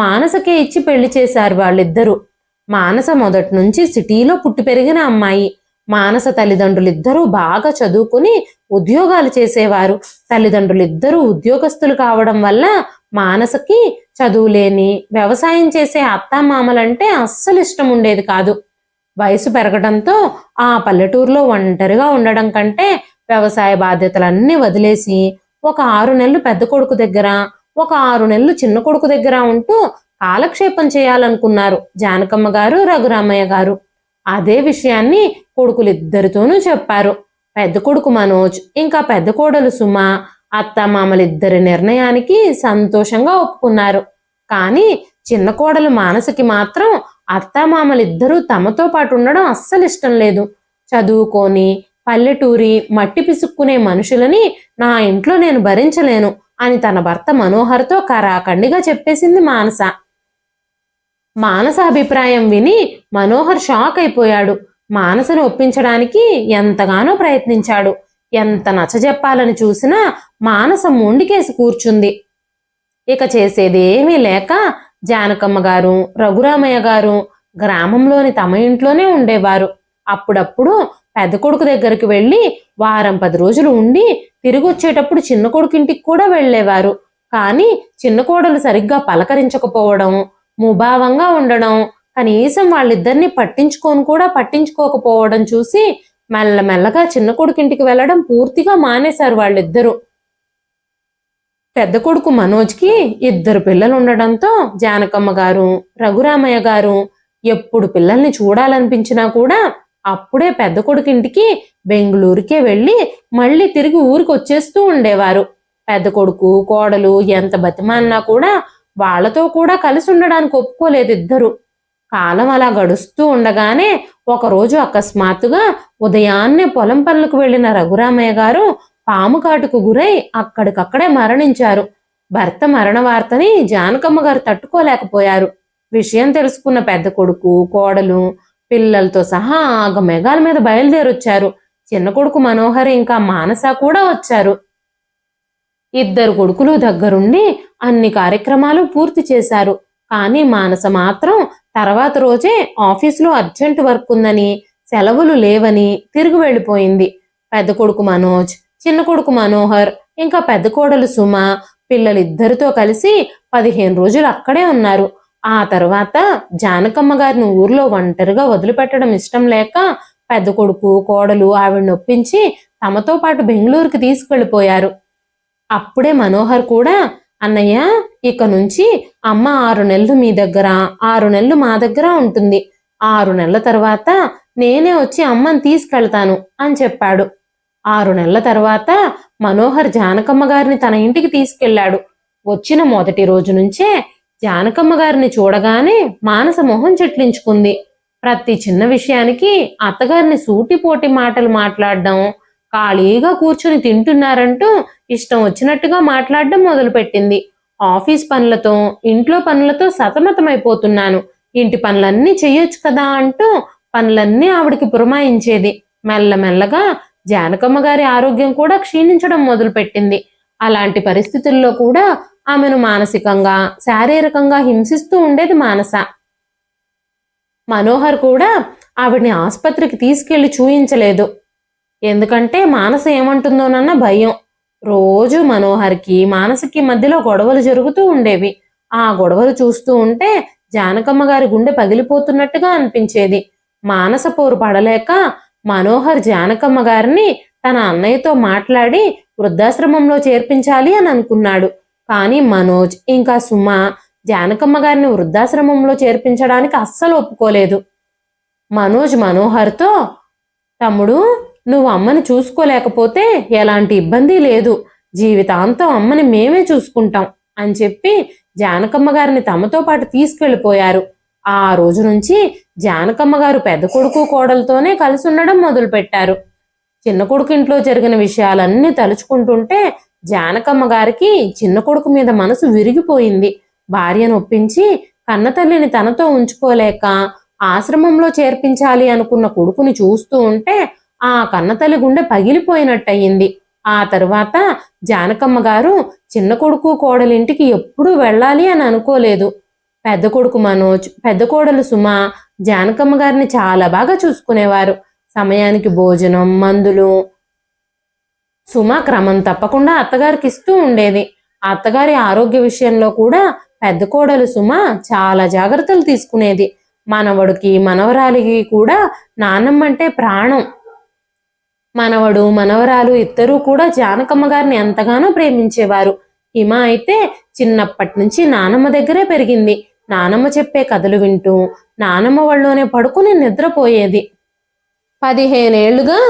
[SPEAKER 1] మానసకే ఇచ్చి పెళ్లి చేశారు వాళ్ళిద్దరూ. మానస మొదటి నుంచి సిటీలో పుట్టి పెరిగిన అమ్మాయి. మానస తల్లిదండ్రులిద్దరూ బాగా చదువుకుని ఉద్యోగాలు చేసేవారు. తల్లిదండ్రులిద్దరూ ఉద్యోగస్తులు కావడం వల్ల మానసకి చదువులేని వ్యవసాయం చేసే అత్తామామలంటే అస్సలు ఇష్టం ఉండేది కాదు. వయసు పెరగడంతో ఆ పల్లెటూరులో ఒంటరిగా ఉండడం కంటే వ్యవసాయ బాధ్యతలన్నీ వదిలేసి ఒక 6 నెలలు పెద్ద కొడుకు దగ్గర, ఒక 6 నెలలు చిన్న కొడుకు దగ్గర ఉంటూ కాలక్షేపం చేయాలనుకున్నారు జానకమ్మ గారు, రఘురామయ్య గారు. అదే విషయాన్ని కొడుకులిద్దరితోనూ చెప్పారు. పెద్ద కొడుకు మనోజ్ ఇంకా పెద్ద కోడలు సుమ అత్తామామలిద్దరి నిర్ణయానికి సంతోషంగా ఒప్పుకున్నారు. కానీ చిన్న కోడలు మానసకి మాత్రం అత్తామామలిద్దరూ తమతో పాటు ఉండడం అస్సలు ఇష్టం లేదు. చదువుకొని పల్లెటూరి మట్టి పిసుక్కునే మనుషులని నా ఇంట్లో నేను భరించలేను అని తన భర్త మనోహర్తో కరాఖండిగా చెప్పేసింది మానస. మానస అభిప్రాయం విని మనోహర్ షాక్ అయిపోయాడు. మానసను ఒప్పించడానికి ఎంతగానో ప్రయత్నించాడు. ఎంత నచ్చజెప్పాలని చూసినా మానస మొండికేసి కూర్చుంది. ఇక చేసేదేమీ లేక జానకమ్మ గారు, రఘురామయ్య గారు గ్రామంలోని తమ ఇంట్లోనే ఉండేవారు. అప్పుడప్పుడు పెద్ద కొడుకు దగ్గరికి వెళ్ళి వారం 10 రోజులు ఉండి తిరిగి వచ్చేటప్పుడు చిన్న కొడుకు ఇంటికి కూడా వెళ్ళేవారు. కానీ చిన్న కోడలు సరిగ్గా పలకరించకపోవడం, ముభావంగా ఉండడం, కనీసం వాళ్ళిద్దరిని పట్టించుకోకపోవడం చూసి మెల్లమెల్లగా చిన్న కొడుకింటికి వెళ్ళడం పూర్తిగా మానేశారు వాళ్ళిద్దరూ. పెద్ద కొడుకు మనోజ్కి 2 పిల్లలు ఉండడంతో జానకమ్మ గారు, రఘురామయ్య గారు ఎప్పుడు పిల్లల్ని చూడాలనిపించినా కూడా అప్పుడే పెద్ద కొడుకింటికి బెంగళూరుకే వెళ్ళి మళ్ళీ తిరిగి ఊరికి వచ్చేస్తూ ఉండేవారు. పెద్ద కొడుకు కోడలు ఎంత బతిమాలినా కూడా వాళ్లతో కూడా కలిసి ఉండడానికి ఒప్పుకోలేదు ఇద్దరు. కాలం అలా గడుస్తూ ఉండగానే ఒకరోజు అకస్మాత్తుగా ఉదయాన్నే పొలం పనులకు వెళ్లిన రఘురామయ్య గారు పాము కాటుకు గురై అక్కడికక్కడే మరణించారు. భర్త మరణ వార్తని జానకమ్మ గారు తట్టుకోలేకపోయారు. విషయం తెలుసుకున్న పెద్ద కొడుకు కోడలు పిల్లలతో సహా ఆగమేఘాల మీద బయలుదేరొచ్చారు. చిన్న కొడుకు మనోహర్ ఇంకా మానస కూడా వచ్చారు. 2 కొడుకులు దగ్గరుండి అన్ని కార్యక్రమాలు పూర్తి చేశారు. కానీ మానస మాత్రం తర్వాత రోజే ఆఫీసులో అర్జెంట్ వర్క్ ఉందని, సెలవులు లేవని తిరిగి వెళ్ళిపోయింది. పెద్ద కొడుకు మనోజ్, చిన్న కొడుకు మనోహర్ ఇంకా పెద్ద కోడలు సుమ పిల్లలిద్దరితో కలిసి 15 రోజులు అక్కడే ఉన్నారు. ఆ తర్వాత జానకమ్మ గారిని ఊర్లో ఒంటరిగా వదిలిపెట్టడం ఇష్టం లేక పెద్ద కొడుకు కోడలు ఆవిడని ఒప్పించి తమతో పాటు బెంగళూరుకి తీసుకెళ్లిపోయారు. అప్పుడే మనోహర్ కూడా, అన్నయ్య ఇక నుంచి అమ్మ 6 నెలలు మీ దగ్గర, 6 నెలలు మా దగ్గర ఉంటుంది. 6 నెలల తర్వాత నేనే వచ్చి అమ్మని తీసుకెళ్తాను అని చెప్పాడు. 6 నెలల తర్వాత మనోహర్ జానకమ్మ గారిని తన ఇంటికి తీసుకెళ్లాడు. వచ్చిన మొదటి రోజు నుంచే జానకమ్మ గారిని చూడగానే మానస మొహం చెట్లించుకుంది. ప్రతి చిన్న విషయానికి అత్తగారిని సూటిపోటి మాటలు మాట్లాడడం, ఖాళీగా కూర్చుని తింటున్నారంటూ ఇష్టం వచ్చినట్టుగా మాట్లాడడం మొదలుపెట్టింది. ఆఫీస్ పనులతో ఇంట్లో పనులతో సతమతమైపోతున్నాను, ఇంటి పనులన్నీ చెయ్యొచ్చు కదా అంటూ పనులన్నీ ఆవిడికి పురమాయించేది. మెల్లమెల్లగా జానకమ్మ గారి ఆరోగ్యం కూడా క్షీణించడం మొదలుపెట్టింది. అలాంటి పరిస్థితుల్లో కూడా ఆమెను మానసికంగా శారీరకంగా హింసిస్తూ ఉండేది మానస. మనోహర్ కూడా ఆవిడ్ని ఆసుపత్రికి తీసుకెళ్లి చూయించలేదు. ఎందుకంటే మానస ఏమంటుందోనన్న భయం. రోజు మనోహర్కి మానసకి మధ్యలో గొడవలు జరుగుతూ ఉండేవి. ఆ గొడవలు చూస్తూ ఉంటే జానకమ్మ గారి గుండె పగిలిపోతున్నట్టుగా అనిపించేది. మానస పోరు పడలేక మనోహర్ జానకమ్మ గారిని తన అన్నయ్యతో మాట్లాడి వృద్ధాశ్రమంలో చేర్పించాలి అని అనుకున్నాడు. కానీ మనోజ్ ఇంకా సుమ జానకమ్మ గారిని వృద్ధాశ్రమంలో చేర్పించడానికి అస్సలు ఒప్పుకోలేదు. మనోజ్ మనోహర్తో, తమ్ముడు, నువ్వు అమ్మని చూసుకోలేకపోతే ఎలాంటి ఇబ్బంది లేదు, జీవితాంతం అమ్మని మేమే చూసుకుంటాం అని చెప్పి జానకమ్మ గారిని తమతో పాటు తీసుకెళ్లిపోయారు. ఆ రోజు నుంచి జానకమ్మ గారు పెద్ద కొడుకు కోడలతోనే కలిసి ఉండడం మొదలుపెట్టారు. చిన్న కొడుకు ఇంట్లో జరిగిన విషయాలన్నీ తలుచుకుంటుంటే జానకమ్మ గారికి చిన్న కొడుకు మీద మనసు విరిగిపోయింది. భార్యను ఒప్పించి కన్నతల్లిని తనతో ఉంచుకోలేక ఆశ్రమంలో చేర్పించాలి అనుకున్న కొడుకుని చూస్తూ ఉంటే ఆ కన్నతల్లి గుండె పగిలిపోయినట్టయింది. ఆ తరువాత జానకమ్మ గారు చిన్న కొడుకు కోడలింటికి ఎప్పుడూ వెళ్ళాలి అని అనుకోలేదు. పెద్ద కొడుకు మనోజ్, పెద్ద కోడలు సుమ జానకమ్మ గారిని చాలా బాగా చూసుకునేవారు. సమయానికి భోజనం, మందులు సుమ క్రమం తప్పకుండా అత్తగారికి ఇస్తూ ఉండేది. అత్తగారి ఆరోగ్య విషయంలో కూడా పెద్ద కోడలు సుమ చాలా జాగ్రత్తలు తీసుకునేది. మనవడికి మనవరాలికి కూడా నాన్నమ్మంటే ప్రాణం. మనవడు మనవరాలు ఇద్దరూ కూడా జానకమ్మ గారిని ఎంతగానో ప్రేమించేవారు. హిమ అయితే చిన్నప్పటి నుంచి నానమ్మ దగ్గరే పెరిగింది. నానమ్మ చెప్పే కథలు వింటూ నానమ్మ వాళ్ళలోనే పడుకుని నిద్రపోయేది. 15 ఏళ్లుగా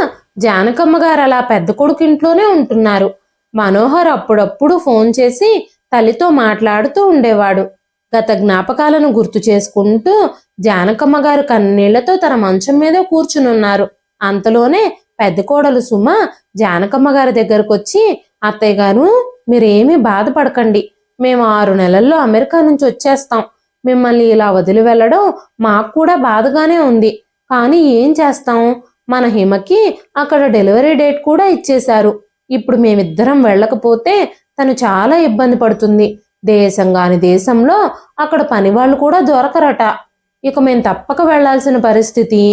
[SPEAKER 1] జానకమ్మ గారు అలా పెద్ద కొడుకు ఇంట్లోనే ఉంటున్నారు. మనోహర్ అప్పుడప్పుడు ఫోన్ చేసి తల్లితో మాట్లాడుతూ ఉండేవాడు. గత జ్ఞాపకాలను గుర్తు చేసుకుంటూ జానకమ్మ గారు కన్నీళ్లతో తన మంచం మీద కూర్చునున్నారు. అంతలోనే పెద్ద కోడలు సుమ జానకమ్మ గారి దగ్గరకు వచ్చి, అత్తయ్య గారు, మీరేమీ బాధపడకండి, మేము 6 నెలల్లో అమెరికా నుంచి వచ్చేస్తాం. మిమ్మల్ని ఇలా వదిలి వెళ్ళడం మాకు కూడా బాధగానే ఉంది. కానీ ఏం చేస్తాం, మన హిమకి అక్కడ డెలివరీ డేట్ కూడా ఇచ్చేశారు. ఇప్పుడు మేమిద్దరం వెళ్ళకపోతే తను చాలా ఇబ్బంది పడుతుంది. దేశంగాని దేశంలో అక్కడ పనివాళ్ళు కూడా దొరకరట. ఇక మేం తప్పక వెళ్లాల్సిన పరిస్థితి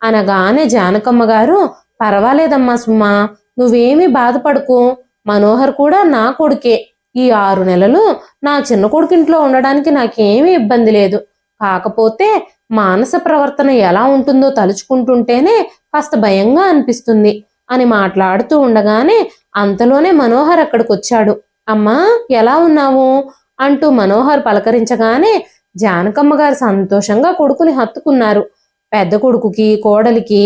[SPEAKER 1] అనగానే జానకమ్మ గారు, పర్వాలేదమ్మా సుమ్మా, నువ్వేమీ బాధపడకు, మనోహర్ కూడా నా కొడుకే. ఈ 6 నెలలు నా చిన్న కొడుకింట్లో ఉండడానికి నాకేమీ ఇబ్బంది లేదు. కాకపోతే మానస ప్రవర్తన ఎలా ఉంటుందో తలుచుకుంటుంటేనే కాస్త భయంగా అనిపిస్తుంది అని మాట్లాడుతూ ఉండగానే అంతలోనే మనోహర్ అక్కడికొచ్చాడు. అమ్మా, ఎలా ఉన్నావు అంటూ మనోహర్ పలకరించగానే జానకమ్మ గారు సంతోషంగా కొడుకుని హత్తుకున్నారు. పెద్ద కొడుకుకి కోడలికి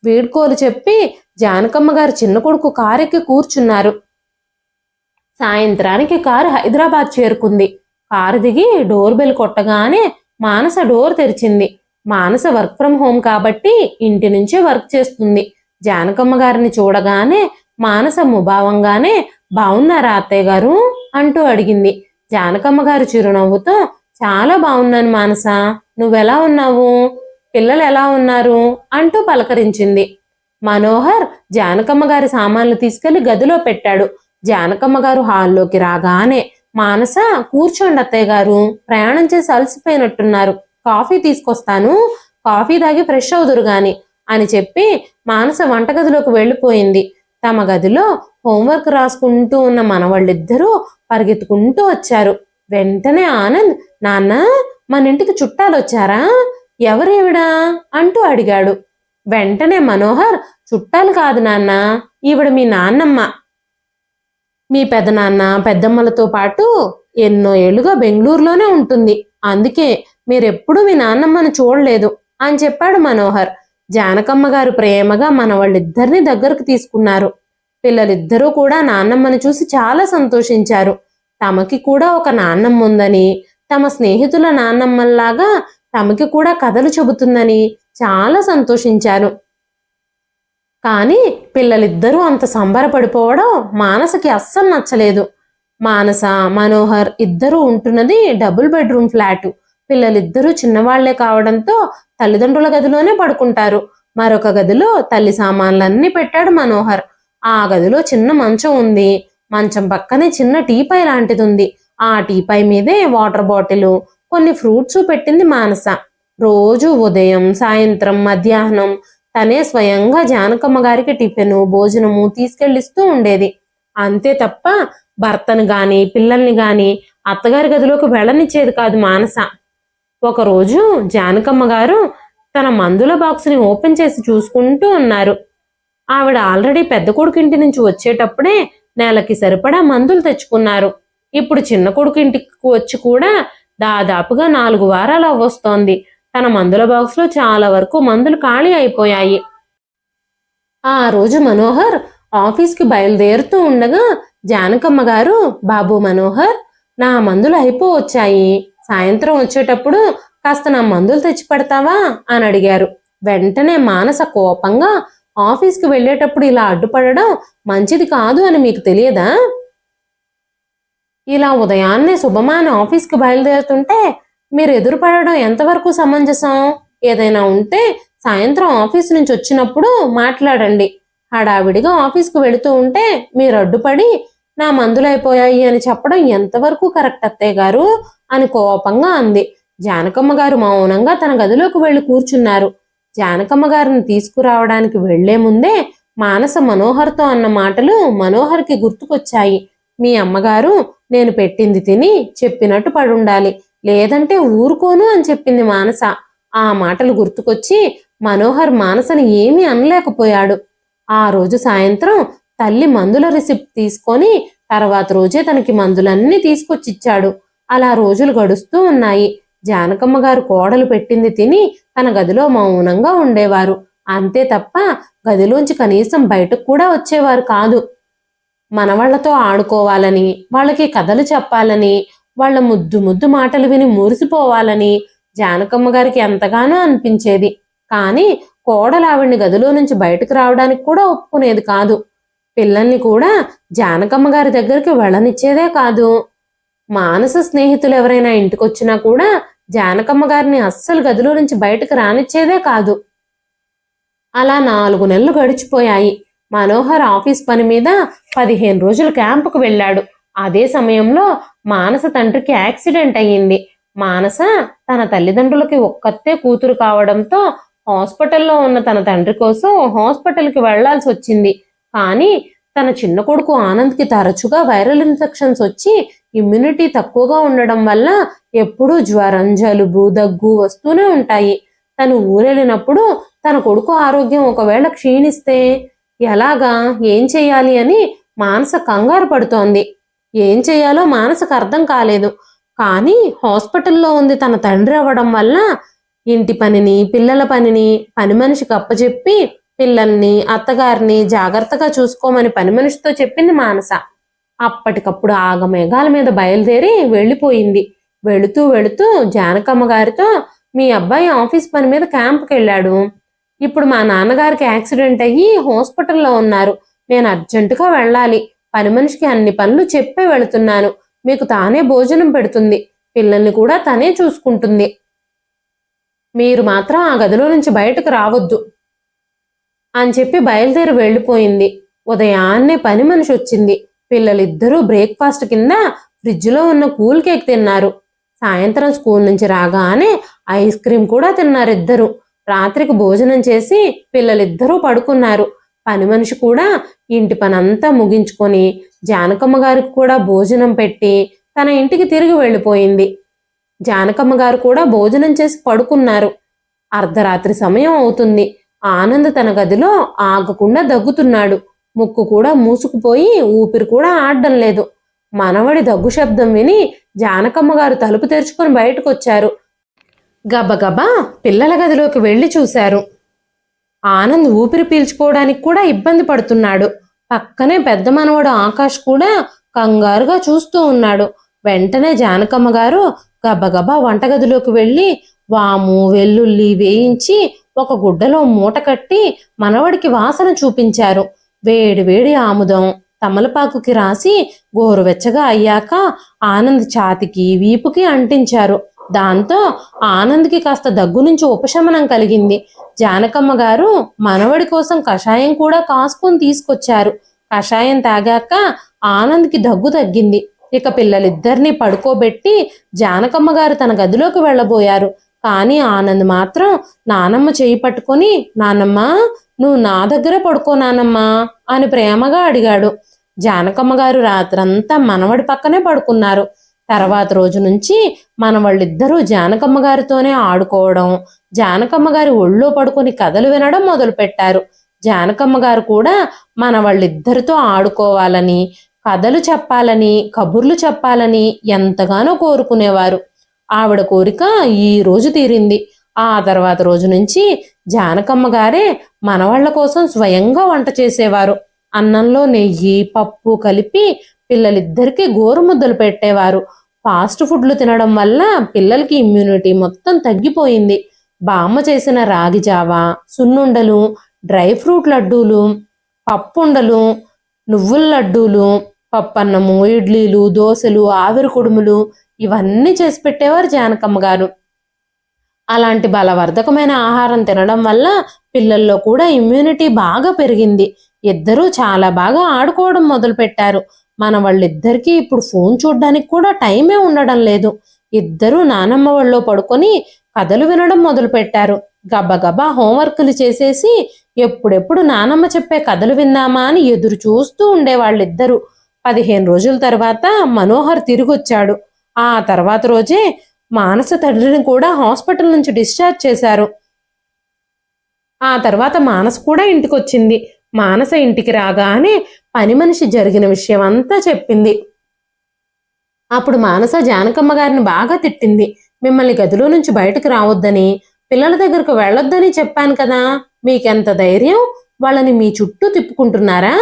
[SPEAKER 1] వీడ్కోలు చెప్పి జానకమ్మ గారు చిన్న కొడుకు కారెక్కి కూర్చున్నారు. సాయంత్రానికి కారు హైదరాబాద్ చేరుకుంది. కారు దిగి డోర్ బెల్ కొట్టగానే మానస డోర్ తెరిచింది. మానస వర్క్ ఫ్రం హోమ్ కాబట్టి ఇంటి నుంచే వర్క్ చేస్తుంది. జానకమ్మ గారిని చూడగానే మానస ముభావంగానే, బాగున్నారా అత్తయ్య గారు అంటూ అడిగింది. జానకమ్మ గారు చిరునవ్వుతో, చాలా బాగున్నాను మానస, నువ్వెలా ఉన్నావు, పిల్లలు ఎలా ఉన్నారు అంటూ పలకరించింది. మనోహర్ జానకమ్మ గారి సామాన్లు తీసుకెళ్లి గదిలో పెట్టాడు. జానకమ్మ గారు హాల్లోకి రాగానే, మానస, కూర్చోండి అత్తయ్య గారు, ప్రయాణం చేసి అలసిపోయినట్టున్నారు, కాఫీ తీసుకొస్తాను, కాఫీ తాగి ఫ్రెష్ అవుదురు గాని అని చెప్పి మానస వంటగదిలోకి వెళ్ళిపోయింది. తమ గదిలో హోంవర్క్ రాసుకుంటూ ఉన్న మనవాళ్ళిద్దరూ పరిగెత్తుకుంటూ వచ్చారు. వెంటనే ఆనంద్, నాన్న, మన ఇంటికి చుట్టాలు వచ్చారా, ఎవరేవిడా అంటూ అడిగాడు. వెంటనే మనోహర్, చుట్టాలు కాదు నాన్న, ఈవిడ మీ నాన్నమ్మ. మీ పెదనాన్న పెద్దమ్మలతో పాటు ఎన్నో ఏళ్లుగా బెంగళూరులోనే ఉంటుంది. అందుకే మీరెప్పుడు మీ నాన్నమ్మను చూడలేదు అని చెప్పాడు మనోహర్. జానకమ్మ గారు ప్రేమగా మనవాళ్ళిద్దరిని దగ్గరకు తీసుకున్నారు. పిల్లలిద్దరూ కూడా నాన్నమ్మను చూసి చాలా సంతోషించారు. తమకి కూడా ఒక నాన్నమ్మ ఉందని, తమ స్నేహితుల నాన్నమ్మల్లాగా తమకి కూడా కథలు చెబుతుందని చాలా సంతోషించారు. కానీ పిల్లలిద్దరూ అంత సంబరపడిపోవడం మానసకి అస్సలు నచ్చలేదు. మానస, మనోహర్ ఇద్దరూ ఉంటున్నది డబుల్ బెడ్రూమ్ ఫ్లాటు. పిల్లలిద్దరూ చిన్నవాళ్లే కావడంతో తల్లిదండ్రుల గదిలోనే పడుకుంటారు. మరొక గదిలో తల్లి సామాన్లన్నీ పెట్టాడు మనోహర్. ఆ గదిలో చిన్న మంచం ఉంది. మంచం పక్కనే చిన్న టీపై లాంటిది ఉంది. ఆ టీపై మీదే వాటర్ బాటిల్, కొన్ని ఫ్రూట్స్ పెట్టింది మానస. రోజు ఉదయం, సాయంత్రం, మధ్యాహ్నం తనే స్వయంగా జానకమ్మ గారికి టిఫిను, భోజనము తీసుకెళ్ళిస్తూ ఉండేది. అంతే తప్ప భర్తను గాని పిల్లల్ని గాని అత్తగారి గదిలోకి వెళ్ళనిచ్చేది కాదు మానస. ఒకరోజు జానకమ్మ గారు తన మందుల బాక్స్ని ఓపెన్ చేసి చూసుకుంటూ ఉన్నారు. ఆవిడ ఆల్రెడీ పెద్ద కొడుకింటి నుంచి వచ్చేటప్పుడే నెలకి సరిపడా మందులు తెచ్చుకున్నారు. ఇప్పుడు చిన్న కొడుకింటికి వచ్చి కూడా దాదాపుగా 4 వారాలు అవ్వొస్తోంది. తన మందుల బాక్స్లో చాలా వరకు మందులు ఖాళీ అయిపోయాయి. ఆ రోజు మనోహర్ ఆఫీస్కి బయలుదేరుతూ ఉండగా జానకమ్మ గారు, బాబు మనోహర్, నా మందులు అయిపోవచ్చాయి, సాయంత్రం వచ్చేటప్పుడు కాస్త నా మందులు తెచ్చి పెడతావా అని అడిగారు. వెంటనే మానస కోపంగా, ఆఫీస్కి వెళ్ళేటప్పుడు ఇలా అడ్డుపడడం మంచిది కాదు అని మీకు తెలియదా? ఇలా ఉదయాన్నే శుభమాని ఆఫీస్కి బయలుదేరుతుంటే మీరు ఎదురుపడడం ఎంతవరకు సమంజసం? ఏదైనా ఉంటే సాయంత్రం ఆఫీస్ నుంచి వచ్చినప్పుడు మాట్లాడండి. హడావిడిగా ఆఫీస్కి వెళుతూ ఉంటే మీరు అడ్డుపడి నా మందులైపోయాయి అని చెప్పడం ఎంతవరకు కరెక్ట్ అత్తయ్య గారు అని కోపంగా అంది. జానకమ్మ గారు మౌనంగా తన గదిలోకి వెళ్లి కూర్చున్నారు. జానకమ్మ గారిని తీసుకురావడానికి వెళ్లే ముందే మానస మనోహర్తో అన్న మాటలు మనోహర్కి గుర్తుకొచ్చాయి. మీ అమ్మగారు నేను పెట్టింది తిని చెప్పినట్టు పడుండాలి, లేదంటే ఊరుకోను అని చెప్పింది మానస. ఆ మాటలు గుర్తుకొచ్చి మనోహర్ మానసని ఏమీ అనలేకపోయాడు. ఆ రోజు సాయంత్రం తల్లి మందుల రిసిప్ట్ తీసుకొని తర్వాత రోజే తనకి మందులన్నీ తీసుకొచ్చిచ్చాడు. అలా రోజులు గడుస్తూ ఉన్నాయి. జానకమ్మ గారు కోడలు పెట్టింది తిని తన గదిలో మౌనంగా ఉండేవారు. అంతే తప్ప గదిలోంచి కనీసం బయటకు కూడా వచ్చేవారు కాదు. మనవాళ్లతో ఆడుకోవాలని, వాళ్ళకి కథలు చెప్పాలని, వాళ్ళ ముద్దు ముద్దు మాటలు విని మురిసిపోవాలని జానకమ్మ గారికి ఎంతగానో అనిపించేది. కానీ కోడలు ఆవిడ్ని గదిలో నుంచి బయటకు రావడానికి కూడా ఒప్పుకునేది కాదు. పిల్లల్ని కూడా జానకమ్మ గారి దగ్గరికి వెళ్ళనిచ్చేదే కాదు. మానస స్నేహితులు ఎవరైనా ఇంటికొచ్చినా కూడా జానకమ్మ గారిని అస్సలు గదిలో నుంచి బయటకు రానిచ్చేదే కాదు. అలా 4 నెలలు గడిచిపోయాయి. మనోహర్ ఆఫీస్ పని మీద 15 రోజులు క్యాంపుకు వెళ్ళాడు. అదే సమయంలో మానస తండ్రికి యాక్సిడెంట్ అయ్యింది. మానస తన తల్లిదండ్రులకి ఒక్కతే కూతురు కావడంతో హాస్పిటల్లో ఉన్న తన తండ్రి కోసం హాస్పిటల్కి వెళ్లాల్సి వచ్చింది. కానీ తన చిన్న కొడుకు ఆనంద్కి తరచుగా వైరల్ ఇన్ఫెక్షన్స్ వచ్చి ఇమ్యూనిటీ తక్కువగా ఉండడం వల్ల ఎప్పుడూ జ్వరం, జలుబు, దగ్గు వస్తూనే ఉంటాయి. తను ఊరెళ్ళినప్పుడు తన కొడుకు ఆరోగ్యం ఒకవేళ క్షీణిస్తే ఎలాగా, ఏం చెయ్యాలి అని మానస కంగారు పడుతోంది. ఏం చెయ్యాలో మానసకు అర్థం కాలేదు. కానీ హాస్పిటల్లో ఉంది తన తండ్రి అవ్వడం వల్ల ఇంటి పనిని, పిల్లల పనిని పని మనిషికి అప్పచెప్పి పిల్లల్ని, అత్తగారిని జాగ్రత్తగా చూసుకోమని పని మనిషితో చెప్పింది మానస. అప్పటికప్పుడు ఆగమేఘాల మీద బయలుదేరి వెళ్ళిపోయింది. వెళుతూ వెళుతూ జానకమ్మ గారితో, మీ అబ్బాయి ఆఫీస్ పని మీద క్యాంపుకి వెళ్ళాడు, ఇప్పుడు మా నాన్నగారికి యాక్సిడెంట్ అయ్యి హాస్పిటల్లో ఉన్నారు, నేను అర్జెంటుగా వెళ్ళాలి, పని మనిషికి అన్ని పనులు చెప్పే వెళుతున్నాను, మీకు తానే భోజనం పెడుతుంది, పిల్లల్ని కూడా తనే చూసుకుంటుంది, మీరు మాత్రం ఆ గదిలో నుంచి బయటకు రావద్దు అని చెప్పి బయలుదేరి వెళ్ళిపోయింది. ఉదయాన్నే పని మనిషి వచ్చింది. పిల్లలిద్దరూ బ్రేక్ఫాస్ట్ కింద ఫ్రిడ్జ్లో ఉన్న కూల్ కేక్ తిన్నారు. సాయంత్రం స్కూల్ నుంచి రాగానే ఐస్ క్రీమ్ కూడా తిన్నారిద్దరు. రాత్రికి భోజనం చేసి పిల్లలిద్దరూ పడుకున్నారు. పని మనిషి కూడా ఇంటి పనంతా ముగించుకొని జానకమ్మ గారికి కూడా భోజనం పెట్టి తన ఇంటికి తిరిగి వెళ్ళిపోయింది. జానకమ్మ గారు కూడా భోజనం చేసి పడుకున్నారు. అర్ధరాత్రి సమయం అవుతుంది. ఆనంద్ తన గదిలో ఆగకుండా దగ్గుతున్నాడు. ముక్కు కూడా మూసుకుపోయి ఊపిరి కూడా ఆడడం లేదు. మనవడి దగ్గు శబ్దం విని జానకమ్మ గారు తలుపు తెరుచుకొని బయటకొచ్చారు. గబగబా పిల్లల గదిలోకి వెళ్లి చూశారు. ఆనంద్ ఊపిరి పీల్చుకోవడానికి కూడా ఇబ్బంది పడుతున్నాడు. పక్కనే పెద్ద మనవడు ఆకాష్ కూడా కంగారుగా చూస్తూ ఉన్నాడు. వెంటనే జానకమ్మ గారు గబగబా వంటగదిలోకి వెళ్ళి వాము, వెల్లుల్లి వేయించి ఒక గుడ్డలో మూట కట్టి మనవడికి వాసన చూపించారు. వేడి వేడి ఆముదం తమలపాకుకి రాసి గోరువెచ్చగా అయ్యాక ఆనంద్ ఛాతికి, వీపుకి అంటించారు. దాంతో ఆనంద్కి కాస్త దగ్గు నుంచి ఉపశమనం కలిగింది. జానకమ్మ గారు మనవడి కోసం కషాయం కూడా కాసుకొని తీసుకొచ్చారు. కషాయం తాగాక ఆనంద్కి దగ్గు తగ్గింది. ఇక పిల్లలిద్దరినీ పడుకోబెట్టి జానకమ్మ గారు తన గదిలోకి వెళ్ళబోయారు. కానీ ఆనంద్ మాత్రం నానమ్మ చేయి పట్టుకొని, నానమ్మ నువ్వు నా దగ్గర పడుకో నానమ్మా అని ప్రేమగా అడిగాడు. జానకమ్మ గారు రాత్రంతా మనవడి పక్కనే పడుకున్నారు. తర్వాత రోజు నుంచి మనవాళ్ళిద్దరూ జానకమ్మ గారితోనే ఆడుకోవడం, జానకమ్మ గారి ఒళ్ళో పడుకొని కథలు వినడం మొదలుపెట్టారు. జానకమ్మ గారు కూడా మనవాళ్ళిద్దరితో ఆడుకోవాలని, కథలు చెప్పాలని, కబుర్లు చెప్పాలని ఎంతగానో కోరుకునేవారు. ఆవిడ కోరిక ఈ రోజు తీరింది. ఆ తర్వాత రోజు నుంచి జానకమ్మ గారే మనవాళ్ల కోసం స్వయంగా వంట చేసేవారు. అన్నంలో నెయ్యి, పప్పు కలిపి పిల్లలిద్దరికీ గోరుముద్దలు పెట్టేవారు. ఫాస్ట్ ఫుడ్లు తినడం వల్ల పిల్లలకి ఇమ్యూనిటీ మొత్తం తగ్గిపోయింది. బామ్మ చేసిన రాగి జావా, సున్నుండలు, డ్రై ఫ్రూట్ లడ్డూలు, పప్పుండలు, నువ్వుల లడ్డూలు, పప్పన్నము, ఇడ్లీలు, దోశలు, ఆవిరి కుడుములు ఇవన్నీ చేసి పెట్టేవారు జానకమ్మ గారు. అలాంటి బలవర్ధకమైన ఆహారం తినడం వల్ల పిల్లల్లో కూడా ఇమ్యూనిటీ బాగా పెరిగింది. ఇద్దరూ చాలా బాగా ఆడుకోవడం మొదలుపెట్టారు. వాళ్ళిద్దరికీ ఇప్పుడు ఫోన్ చూడడానికి కూడా టైమే ఉండడం లేదు. ఇద్దరూ నానమ్మ ఒళ్ళో పడుకొని కథలు వినడం మొదలుపెట్టారు. గబగబా హోంవర్క్లు చేసేసి ఎప్పుడెప్పుడు నానమ్మ చెప్పే కథలు విందామా అని ఎదురు చూస్తూ ఉండేవాళ్ళిద్దరూ. 15 రోజుల తర్వాత మనోహర్ తిరిగొచ్చాడు. ఆ తర్వాత రోజే మానస తండ్రిని కూడా హాస్పిటల్ నుంచి డిశ్చార్జ్ చేశారు. ఆ తర్వాత మానస కూడా ఇంటికొచ్చింది. మానస ఇంటికి రాగానే పని మనిషి జరిగిన విషయం అంతా చెప్పింది. అప్పుడు మానస జానకమ్మ గారిని బాగా తిట్టింది. మిమ్మల్ని గదిలో నుంచి బయటకు రావద్దని, పిల్లల దగ్గరకు వెళ్ళొద్దని చెప్పాను కదా, మీకెంత ధైర్యం? వాళ్ళని మీ చుట్టూ తిప్పుకుంటున్నారా?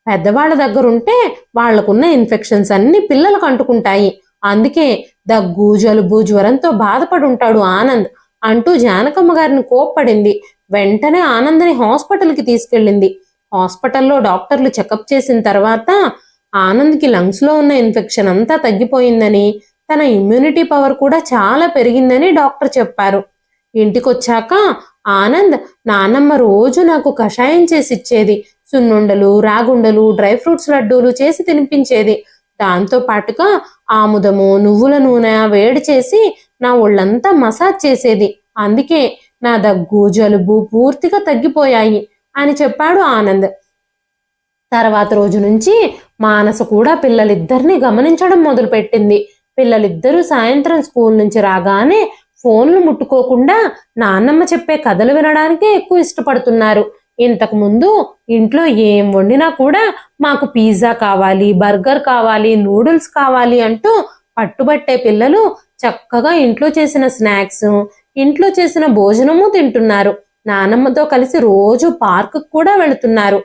[SPEAKER 1] పెద్దవాళ్ళ దగ్గరుంటే వాళ్లకున్న ఇన్ఫెక్షన్స్ అన్ని పిల్లలకు అంటుకుంటాయి. అందుకే దగ్గు, జలుబు, జ్వరంతో బాధపడుంటాడు ఆనంద్ అంటూ జానకమ్మ గారిని కోప్పడింది. వెంటనే ఆనంద్ని హాస్పిటల్కి తీసుకెళ్ళింది. హాస్పిటల్లో డాక్టర్లు చెకప్ చేసిన తర్వాత ఆనంద్కి లంగ్స్లో ఉన్న ఇన్ఫెక్షన్ అంతా తగ్గిపోయిందని, తన ఇమ్యూనిటీ పవర్ కూడా చాలా పెరిగిందని డాక్టర్ చెప్పారు. ఇంటికొచ్చాక ఆనంద్ నాన్నమ్మ రోజు నాకు కషాయం చేసి ఇచ్చేది. సున్నుండలు, రాగుండలు, డ్రై ఫ్రూట్స్ లడ్డూలు చేసి తినిపించేది. దాంతో పాటుగా ఆముదము, నువ్వుల నూనె వేడి చేసి నా ఒళ్ళంతా మసాజ్ చేసేది. అందుకే నా దగ్గు, జలుబు పూర్తిగా తగ్గిపోయాయి అని చెప్పాడు ఆనంద్. తర్వాత రోజు నుంచి మానస కూడా పిల్లలిద్దరిని గమనించడం మొదలుపెట్టింది. పిల్లలిద్దరూ సాయంత్రం స్కూల్ నుంచి రాగానే ఫోన్లు ముట్టుకోకుండా నాన్నమ్మ చెప్పే కథలు వినడానికే ఎక్కువ ఇష్టపడుతున్నారు. ఇంతకు ముందు ఇంట్లో ఏం వండినా కూడా మాకు పిజ్జా కావాలి, బర్గర్ కావాలి, నూడిల్స్ కావాలి అంటూ పట్టుబట్టే పిల్లలు చక్కగా ఇంట్లో చేసిన స్నాక్స్, ఇంట్లో చేసిన భోజనము తింటున్నారు. నానమ్మతో కలిసి రోజు పార్కు కూడా వెళుతున్నారు.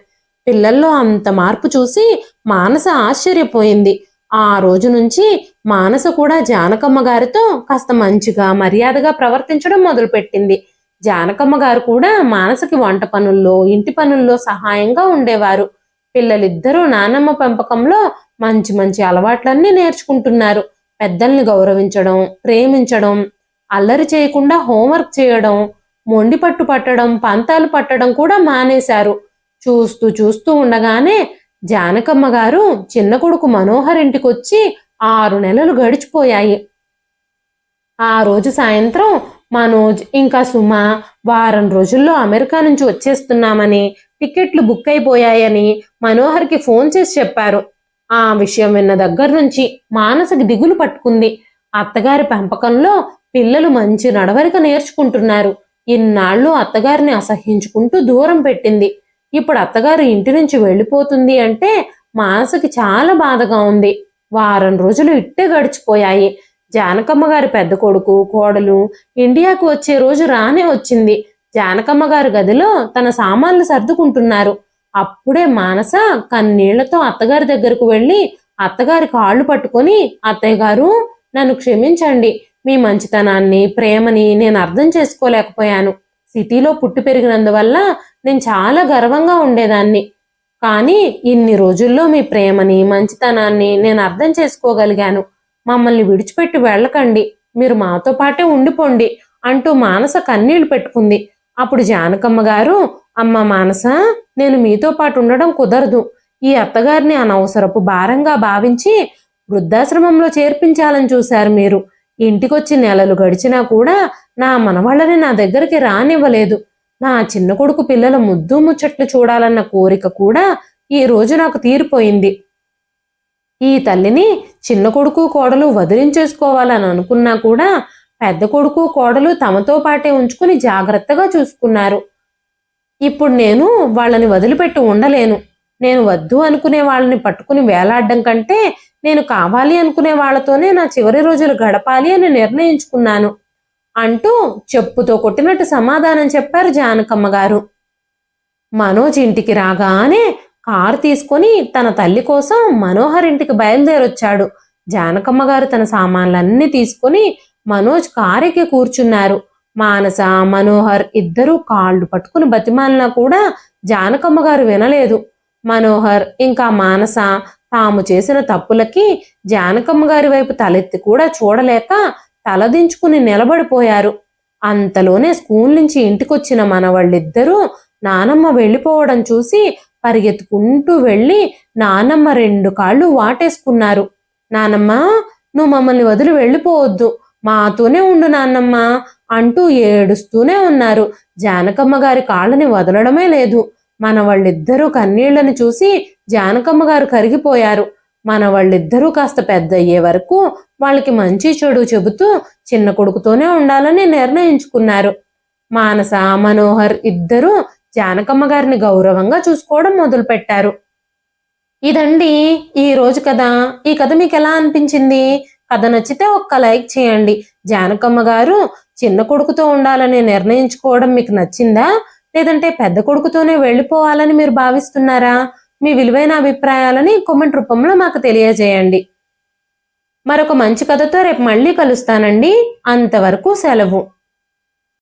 [SPEAKER 1] పిల్లల్లో అంత మార్పు చూసి మానస ఆశ్చర్యపోయింది. ఆ రోజు నుంచి మానస కూడా జానకమ్మ గారితో కాస్త మంచిగా మర్యాదగా ప్రవర్తించడం మొదలుపెట్టింది. జానకమ్మ గారు కూడా మానసకి వంట పనుల్లో, ఇంటి పనుల్లో సహాయంగా ఉండేవారు. పిల్లలిద్దరూ నానమ్మ పెంపకంలో మంచి మంచి అలవాట్లన్నీ నేర్చుకుంటున్నారు. పెద్దల్ని గౌరవించడం, ప్రేమించడం, అల్లరి చేయకుండా హోంవర్క్ చేయడం, మొండి పట్టు పట్టడం, పంతాలు పట్టడం కూడా మానేశారు. చూస్తూ చూస్తూ ఉండగానే జానకమ్మ గారు చిన్న కొడుకు మనోహర్ ఇంటికొచ్చి 6 నెలలు గడిచిపోయాయి. ఆ రోజు సాయంత్రం మనోజ్ ఇంకా సుమ వారం రోజుల్లో అమెరికా నుంచి వచ్చేస్తున్నామని, టికెట్లు బుక్ అయిపోయాయని మనోహర్కి ఫోన్ చేసి చెప్పారు. ఆ విషయం విన్న దగ్గర నుంచి మానసకి దిగులు పట్టుకుంది. అత్తగారి పెంపకంలో పిల్లలు మంచి నడవడిక నేర్చుకుంటున్నారు. ఇన్నాళ్ళు అత్తగారిని అసహ్యించుకుంటూ దూరం పెట్టింది. ఇప్పుడు అత్తగారు ఇంటి నుంచి వెళ్ళిపోతుంది అంటే మానసకి చాలా బాధగా ఉంది. వారం రోజులు ఇట్టే గడిచిపోయాయి. జానకమ్మ గారి పెద్ద కొడుకు, కోడలు ఇండియాకు వచ్చే రోజు రానే వచ్చింది. జానకమ్మ గారి గదిలో తన సామాన్లు సర్దుకుంటున్నారు. అప్పుడే మానస కన్నీళ్లతో అత్తగారి దగ్గరకు వెళ్ళి అత్తగారి కాళ్ళు పట్టుకొని, అత్తయ్య గారు నన్ను క్షమించండి, మీ మంచితనాన్ని, ప్రేమని నేను అర్థం చేసుకోలేకపోయాను. సిటీలో పుట్టి పెరిగినందువల్ల నేను చాలా గర్వంగా ఉండేదాన్ని. కానీ ఇన్ని రోజుల్లో మీ ప్రేమని, మంచితనాన్ని నేను అర్థం చేసుకోగలిగాను. మమ్మల్ని విడిచిపెట్టి వెళ్ళకండి. మీరు మాతో పాటే ఉండిపోండి అంటూ మానస కన్నీళ్లు పెట్టుకుంది. అప్పుడు జానకమ్మ గారు, అమ్మ మానస, నేను మీతో పాటు ఉండడం కుదరదు. ఈ అత్తగారిని అనవసరపు భారంగా భావించి వృద్ధాశ్రమంలో చేర్పించాలని చూశారు మీరు. ఇంటికొచ్చి నెలలు గడిచినా కూడా నా మనవాళ్ళని నా దగ్గరికి రానివ్వలేదు. నా చిన్న కొడుకు పిల్లల ముద్దు ముచ్చట్లు చూడాలన్న కోరిక కూడా ఈ రోజు నాకు తీరిపోయింది. ఈ తల్లిని చిన్న కొడుకు కోడలు వదిలించేసుకోవాలని అనుకున్నా కూడా పెద్ద కొడుకు కోడలు తమతో పాటే ఉంచుకుని జాగ్రత్తగా చూసుకున్నారు. ఇప్పుడు నేను వాళ్ళని వదిలిపెట్టి ఉండలేను. నేను వద్దు అనుకునే వాళ్ళని పట్టుకుని వేలాడడం కంటే నేను కావాలి అనుకునే వాళ్ళతోనే నా చివరి రోజులు గడపాలి అని నిర్ణయించుకున్నాను అంటూ చెప్పుతో కొట్టినట్టు సమాధానం చెప్పారు జానకమ్మ గారు. మనోజ్ ఇంటికి రాగానే కారు తీసుకొని తన తల్లి కోసం మనోహర్ ఇంటికి బయలుదేరొచ్చాడు. జానకమ్మ గారు తన సామాన్లన్నీ తీసుకొని మనోజ్ కారుకి కూర్చున్నారు. మానస, మనోహర్ ఇద్దరూ కాళ్ళు పట్టుకుని బతిమాలినా కూడా జానకమ్మ గారు వినలేదు. మనోహర్ ఇంకా మానస తాము చేసిన తప్పులకి జానకమ్మ గారి వైపు తలెత్తి కూడా చూడలేక తలదించుకుని నిలబడిపోయారు. అంతలోనే స్కూల్ నుంచి ఇంటికొచ్చిన మనవాళ్ళిద్దరూ నానమ్మ వెళ్ళిపోవడం చూసి పరిగెత్తుకుంటూ వెళ్ళి నానమ్మ 2 కాళ్ళు వాటేసుకున్నారు. నానమ్మ, నువ్వు మమ్మల్ని వదిలి వెళ్ళిపోవద్దు, మాతోనే ఉండు నాన్నమ్మ అంటూ ఏడుస్తూనే ఉన్నారు. జానకమ్మ గారి కాళ్ళని వదలడమే లేదు. మనవాళ్ళిద్దరూ కన్నీళ్లను చూసి జానకమ్మ గారు కరిగిపోయారు. మనవాళ్ళిద్దరూ కాస్త పెద్ద అయ్యే వరకు వాళ్ళకి మంచి చెడు చెబుతూ చిన్న కొడుకుతోనే ఉండాలని నిర్ణయించుకున్నారు. మానస, మనోహర్ ఇద్దరూ జానకమ్మ గారిని గౌరవంగా చూసుకోవడం మొదలుపెట్టారు. ఇదండి ఈ రోజు కథ. ఈ కథ మీకు ఎలా అనిపించింది? కథ నచ్చితే ఒక్క లైక్ చేయండి. జానకమ్మ గారు చిన్న కొడుకుతో ఉండాలని నిర్ణయించుకోవడం మీకు నచ్చిందా, లేదంటే పెద్ద కొడుకుతోనే వెళ్ళిపోవాలని మీరు భావిస్తున్నారా? మీ విలువైన అభిప్రాయాలని కామెంట్ రూపంలో మాకు తెలియజేయండి. మరొక మంచి కథతో రేపు మళ్ళీ కలుస్తానండి. అంతవరకు సెలవు.